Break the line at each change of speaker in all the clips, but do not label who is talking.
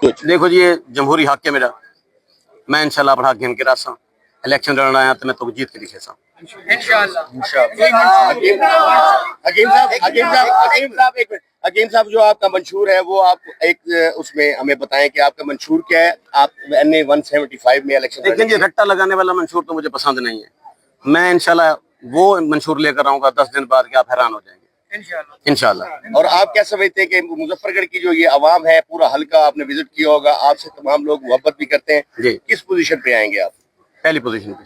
देखो जी, ये जमहूरी हक है मेरा। मैं इंशाल्लाह अपना हक गिन के रासा इलेक्शन लड़ना आया तो मैं तो जीत के दिखे सा
हकीम साहब, जो आपका मंशूर है वो आप एक उसमें हमें बताएं कि आपका मंशूर क्या है। आप NA 175 में इलेक्शन
लेकिन ये रट्टा लगाने वाला मंशूर तो मुझे पसंद नहीं है। मैं इंशाल्लाह वो मंशूर लेकर आऊंगा 10 दिन बाद कि आप हैरान हो जाएंगे इंशाल्लाह।
और आप क्या समझते हैं कि मुजफ्फरगढ़ की जो ये आवाम है, पूरा हल्का आपने विजिट किया होगा, आपसे तमाम लोग मोहब्बत भी करते हैं
जी।
किस पोजीशन पे आएंगे आप?
पहली पोजीशन पे।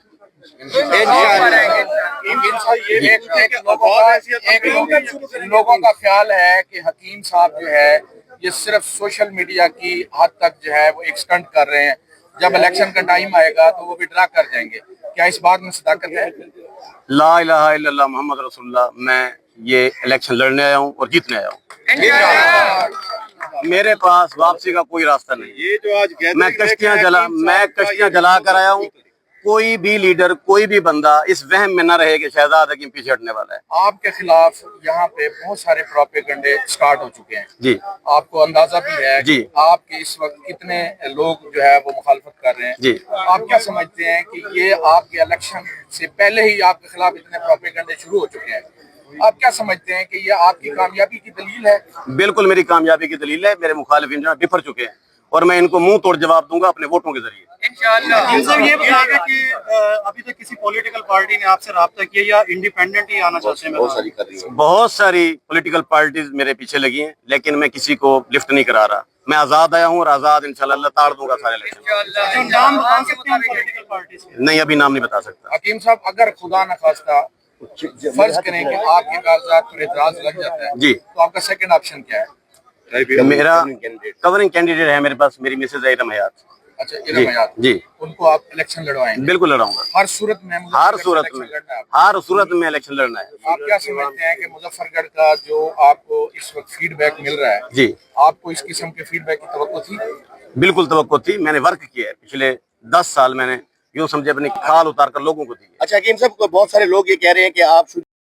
लोगों का ख्याल है कि हकीम साहब जो है ये सिर्फ सोशल मीडिया की हद तक जो है वो एक स्टंट कर रहे हैं, जब इलेक्शन का टाइम आएगा तो वो विड्रा कर जाएंगे। क्या इस बात में सदाकत है?
ला इलाहा इल्लल्लाह मोहम्मद रसूलुल्लाह। मैं ये इलेक्शन लड़ने आया हूँ और जीतने आया हूँ। मेरे पास वापसी का कोई रास्ता नहीं।
ये जो आज
मैं कश्तियां जला कर आया हूँ। कोई भी लीडर, कोई भी बंदा इस वहम में न रहे कि शहजाद हकीम पीछे हटने वाला है।
आपके खिलाफ यहाँ पे बहुत सारे प्रोपेगेंडे स्टार्ट हो चुके हैं
जी।
आपको अंदाजा भी है
जी।
आपके इस वक्त कितने लोग जो है वो मुखालफत कर रहे हैं
जी।
आप क्या समझते हैं कि ये आपके इलेक्शन से पहले ही आपके खिलाफ इतने प्रोपेगेंडे शुरू हो चुके हैं? आप क्या समझते हैं कि ये आपकी कामयाबी की दलील है?
बिल्कुल मेरी कामयाबी की दलील है। मेरे मुखालिफिन जो बिफर चुके हैं और मैं इनको मुंह तोड़ जवाब दूंगा अपने वोटों के जरिए।
इंशाल्लाह। ये बता दें कि अभी तक किसी पॉलिटिकल पार्टी ने आपसे राब्ता किया या इंडिपेंडेंट ही आना चाहते हैं?
बहुत सारी पॉलिटिकल पार्टीज मेरे पीछे लगी हैं, लेकिन मैं किसी को लिफ्ट नहीं करा रहा। मैं आजाद आया हूँ और आजाद इंशाल्लाह ताड़ दूंगा सारे इलेक्शन।
नाम बता सकते हैं पॉलिटिकल पार्टी के?
नहीं, अभी नाम नहीं बता सकता।
हकीम साहब, अगर खुदा न खास्ता फर्ज करें कि आपके कागजात पर एतराज लग जाता है
जी,
तो आपका सेकंड ऑप्शन क्या है?
मेरा कवरिंग कैंडिडेट है मेरे पास, मेरी मिसेज इरम हयात।
अच्छा, इरम हयात
जी।
उनको आप इलेक्शन लड़वाएंगे?
बिल्कुल लड़ाऊंगा।
हर सूरत में
हर सूरत में इलेक्शन लड़ना है।
आप क्या समझते हैं कि मुजफ्फरगढ़ का जो आपको इस वक्त फीडबैक मिल रहा है,
जी,
आपको इस किस्म के फीडबैक की तवक्को थी?
बिल्कुल तवक्को थी। मैंने वर्क किया है पिछले 10 साल। मैंने यूं समझे अपनी खाल उतार कर लोगों को दी है।
अच्छा हकीम साहब, बहुत सारे लोग ये कह रहे हैं कि आप